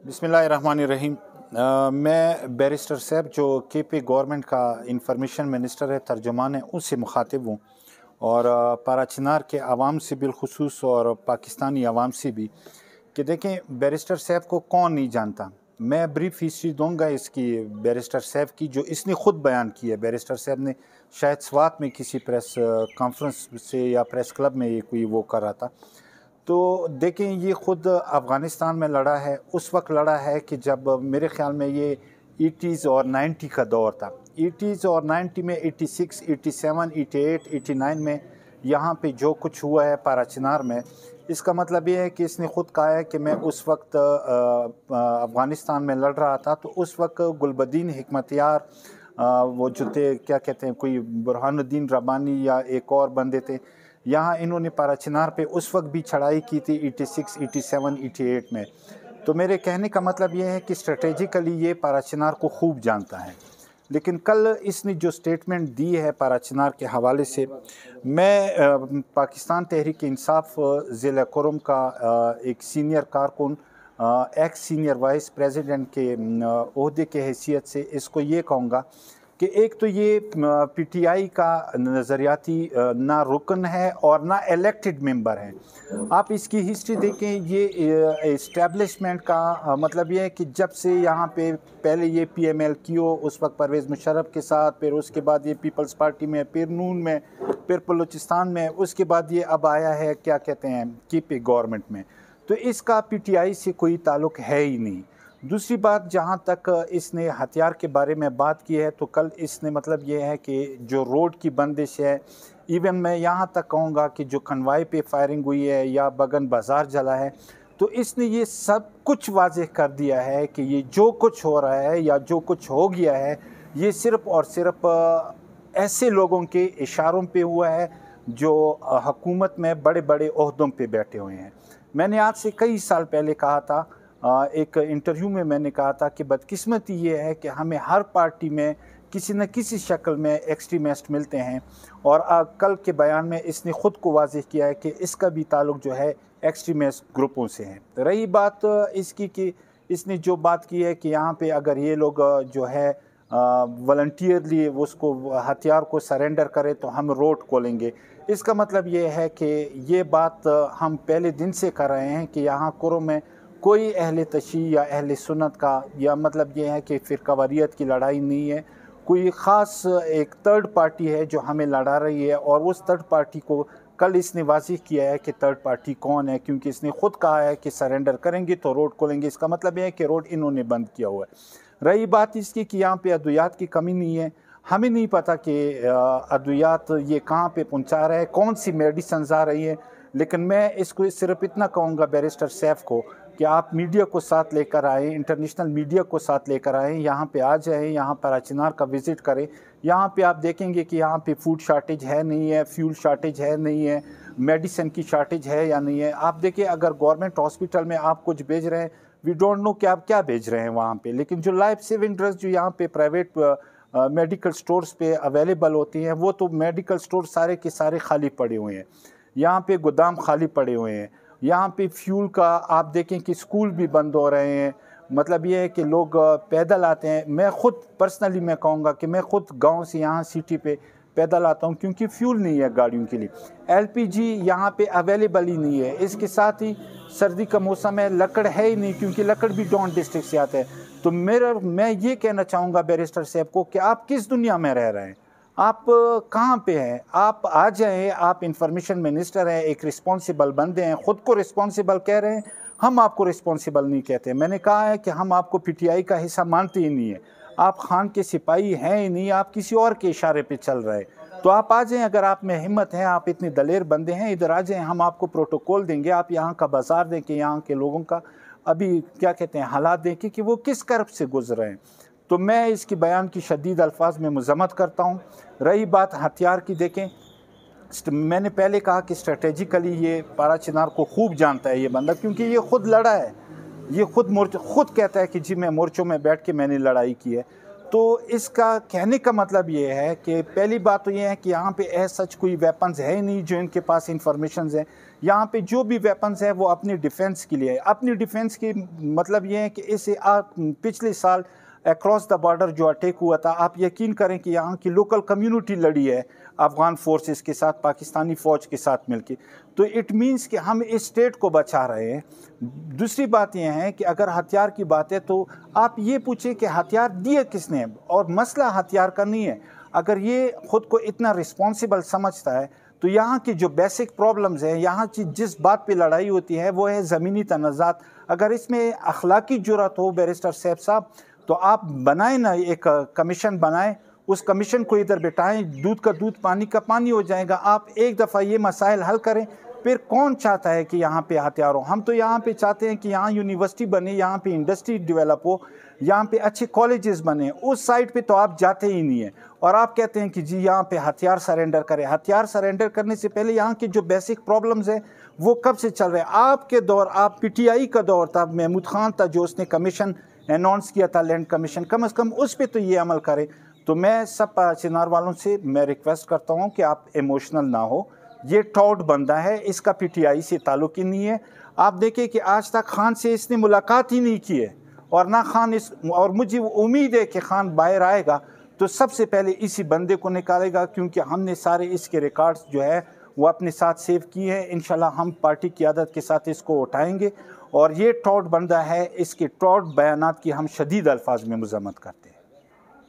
बिस्मिल्लाहिर्रहमानिर्रहीम। मैं बैरिस्टर साहब जो केपी गवर्नमेंट का इंफॉर्मेशन मिनिस्टर है, तर्जुमान है, उससे मुखातिब हूँ और पाराचिनार के आवाम से बिलखुसूस और पाकिस्तानी आवाम से भी कि देखें बैरिस्टर साहब को कौन नहीं जानता। मैं ब्रीफ हिस्ट्री दूंगा इसकी बैरिस्टर साहब की, जो इसने ख़ुद बयान की है। बैरिस्टर साहब ने शायद स्वात में किसी प्रेस कॉन्फ्रेंस से या प्रेस क्लब में ये कोई वो कर रहा था। तो देखें, ये ख़ुद अफ़गानिस्तान में लड़ा है, उस वक्त लड़ा है कि जब मेरे ख़्याल में ये 80s और 90 का दौर था। 80s और 90 में 86, 87, 88, 89 में यहाँ पे जो कुछ हुआ है पाराचिनार में, इसका मतलब ये है कि इसने ख़ुद कहा है कि मैं उस वक्त अफ़गानिस्तान में लड़ रहा था। तो उस वक्त गुलबदीन हिकमतियार, वो जो थे क्या कहते हैं, कोई बुरहानुद्दीन रब्बानी या एक और बंदे थे, यहाँ इन्होंने पाराचिनार पे उस वक्त भी चढ़ाई की थी 86, 87, 88 में। तो मेरे कहने का मतलब ये है कि स्ट्रेटेजिकली ये पाराचिनार को खूब जानता है। लेकिन कल इसने जो स्टेटमेंट दी है पाराचिनार के हवाले से, मैं पाकिस्तान तहरीक इंसाफ ज़िला कुरुम का एक सीनियर कारकुन, एक्स सीनियर वाइस प्रेसिडेंट के ओहदे के हैसियत से इसको ये कहूँगा कि एक तो ये पीटीआई का नज़रियाती ना रुकन है और ना इलेक्टेड मेंबर है। आप इसकी हिस्ट्री देखें, ये इस्टेब्लिशमेंट का मतलब ये है कि जब से यहाँ पे पहले ये PMLQ उस वक्त परवेज़ मुशर्रफ के साथ, फिर उसके बाद ये पीपल्स पार्टी में, फिर नून में, फिर बलूचिस्तान में, उसके बाद ये अब आया है क्या कहते हैं केपी गवर्नमेंट में। तो इसका पीटीआई से कोई ताल्लुक़ है ही नहीं। दूसरी बात, जहाँ तक इसने हथियार के बारे में बात की है, तो कल इसने मतलब ये है कि जो रोड की बंदिश है, इवन मैं यहाँ तक कहूँगा कि जो कन्वाई पे फायरिंग हुई है या बगन बाज़ार जला है, तो इसने ये सब कुछ वाज़ेह कर दिया है कि ये जो कुछ हो रहा है या जो कुछ हो गया है, ये सिर्फ़ और सिर्फ ऐसे लोगों के इशारों पे हुआ है जो हुकूमत में बड़े बड़े ओहदों पे बैठे हुए हैं। मैंने आज से कई साल पहले कहा था, एक इंटरव्यू में मैंने कहा था कि बदकिस्मती ये है कि हमें हर पार्टी में किसी न किसी शक्ल में एक्सट्रीमिस्ट मिलते हैं, और कल के बयान में इसने ख़ुद को वाज़ेह किया है कि इसका भी ताल्लुक़ जो है एक्सट्रीमिस्ट ग्रुपों से है। रही बात इसकी कि इसने जो बात की है कि यहाँ पे अगर ये लोग जो है वॉलंटियरली उसको हथियार को सरेंडर करें तो हम रोड खोलेंगे। इसका मतलब ये है कि ये बात हम पहले दिन से कर रहे हैं कि यहाँ कुरुम में कोई अहले तशी या अहले सुन्नत का, या मतलब ये है कि फ़िरक़ावारियत की लड़ाई नहीं है, कोई ख़ास एक थर्ड पार्टी है जो हमें लड़ा रही है। और उस थर्ड पार्टी को कल इसने वाज़ेह किया है कि थर्ड पार्टी कौन है, क्योंकि इसने ख़ुद कहा है कि सरेंडर करेंगे तो रोड खोलेंगे। इसका मतलब ये है कि रोड इन्होंने बंद किया हुआ है। रही बात इसकी कि यहाँ पे अद्वियात की कमी नहीं है, हमें नहीं पता कि अद्वियात ये कहाँ पे पहुँचा रहा है, कौन सी मेडिसिन आ रही है। लेकिन मैं इसको सिर्फ इतना कहूँगा बैरिस्टर सैफ को कि आप मीडिया को साथ लेकर आएँ, इंटरनेशनल मीडिया को साथ लेकर आएँ, यहाँ पे आ जाएँ, यहाँ पाराचिनार का विज़िट करें। यहाँ पे आप देखेंगे कि यहाँ पे फूड शार्टेज है नहीं है, फ्यूल शार्टेज है नहीं है, मेडिसिन की शार्टेज है या नहीं है। आप देखिए, अगर गवर्नमेंट हॉस्पिटल में आप कुछ भेज रहे हैं, वी डोंट नो कि आप क्या भेज रहे हैं वहाँ पे, लेकिन जो लाइफ सेविंग ड्रग्स जो यहाँ पे प्राइवेट मेडिकल स्टोर्स पे अवेलेबल होती हैं, वो तो मेडिकल स्टोर सारे के सारे खाली पड़े हुए हैं। यहाँ पे गोदाम खाली पड़े हुए हैं। यहाँ पे फ्यूल का आप देखें कि स्कूल भी बंद हो रहे हैं। मतलब ये है कि लोग पैदल आते हैं। मैं ख़ुद पर्सनली मैं कहूँगा कि मैं ख़ुद गांव से यहाँ सिटी पे पैदल आता हूँ, क्योंकि फ्यूल नहीं है गाड़ियों के लिए। LPG यहाँ पे अवेलेबल ही नहीं है। इसके साथ ही सर्दी का मौसम है, लकड़ है ही नहीं, क्योंकि लकड़ भी डॉन डिस्ट्रिक्ट से आता है। तो मैं ये कहना चाहूँगा बैरिस्टर साहब को कि आप किस दुनिया में रह रहे हैं, आप कहाँ पे हैं? आप आ जाएं, आप इंफॉर्मेशन मिनिस्टर हैं, एक रिस्पॉन्सिबल बंदे हैं, ख़ुद को रिस्पॉन्सिबल कह रहे हैं, हम आपको रिस्पॉन्सिबल नहीं कहते। मैंने कहा है कि हम आपको PTI का हिस्सा मानते ही नहीं है, आप खान के सिपाही हैं ही नहीं, आप किसी और के इशारे पे चल रहे हैं। तो आप आ जाएं, अगर आप में हिम्मत है, आप इतने दलेर बंदे हैं, इधर आ जाएं, हम आपको प्रोटोकॉल देंगे। आप यहाँ का बाज़ार दें कि यहाँ के लोगों का अभी क्या कहते हैं हालात देखें कि वो किस कर्ब से गुजर रहे हैं। तो मैं इसकी बयान की शदीद अल्फाज में मज़म्मत करता हूँ। रही बात हथियार की, देखें, मैंने पहले कहा कि स्ट्रेटेजिकली ये पाराचिनार को खूब जानता है ये बंदा, क्योंकि ये ख़ुद लड़ा है। ये ख़ुद कहता है कि जी मैं मोर्चों में बैठ के मैंने लड़ाई की है। तो इसका कहने का मतलब ये है कि पहली बात तो ये है कि यहाँ पे ऐसा सच कोई वेपन्स है नहीं जो इनके पास इंफॉर्मेशन है। यहाँ पे जो भी वेपन्स है वो अपनी डिफेंस के लिए है। अपनी डिफेंस की मतलब ये है कि इसे पिछले साल अक्रॉस द बॉर्डर जो अटैक हुआ था, आप यकीन करें कि यहाँ की लोकल कम्युनिटी लड़ी है अफ़गान फोर्सेस के साथ, पाकिस्तानी फ़ौज के साथ मिलके। तो इट मीन्स कि हम इस स्टेट को बचा रहे हैं। दूसरी बात यह है कि अगर हथियार की बात है तो आप ये पूछें कि हथियार दिए किसने, और मसला हथियार का नहीं है। अगर ये ख़ुद को इतना रिस्पॉन्सिबल समझता है तो यहाँ की जो बेसिक प्रॉब्लम्स हैं, यहाँ की जिस बात पे लड़ाई होती है वो है ज़मीनी तनाज़ात। अगर इसमें अखलाकी जुर्रत हो बैरिस्टर साहब तो आप बनाएं ना, एक कमीशन बनाएं, उस कमीशन को इधर बिठाएं, दूध का दूध पानी का पानी हो जाएगा। आप एक दफ़ा ये मसाइल हल करें, फिर कौन चाहता है कि यहाँ पे हथियार हो। हम तो यहाँ पे चाहते हैं कि यहाँ यूनिवर्सिटी बने, यहाँ पे इंडस्ट्री डेवलप हो, यहाँ पे अच्छे कॉलेजेस बने। उस साइड पे तो आप जाते ही नहीं है और आप कहते हैं कि जी यहाँ पे हथियार सरेंडर करें। हथियार सरेंडर करने से पहले यहाँ की जो बेसिक प्रॉब्लम्स है वो कब से चल रहे हैं। आपके दौर, आप PTI का दौर था, महमूद खान था जो उसने कमीशन अनाउंस किया था, लैंड कमीशन, कम से कम उस पर तो ये अमल करें। तो मैं सब चिनार वालों से मैं रिक्वेस्ट करता हूँ कि आप इमोशनल ना हो। ये टॉड बंदा है, इसका PTI से ताल्लुक ही नहीं है। आप देखें कि आज तक खान से इसने मुलाकात ही नहीं की है और ना खान और मुझे उम्मीद है कि खान बाहर आएगा तो सबसे पहले इसी बंदे को निकालेगा, क्योंकि हमने सारे इसके रिकॉर्ड्स जो है वो अपने साथ सेव किए हैं। इंशाल्लाह हम पार्टी की क़यादत के साथ इसको उठाएंगे और ये टॉड बंदा है, इसके टॉड बयानात की हम शदीद अल्फाज में मज़म्मत करते हैं।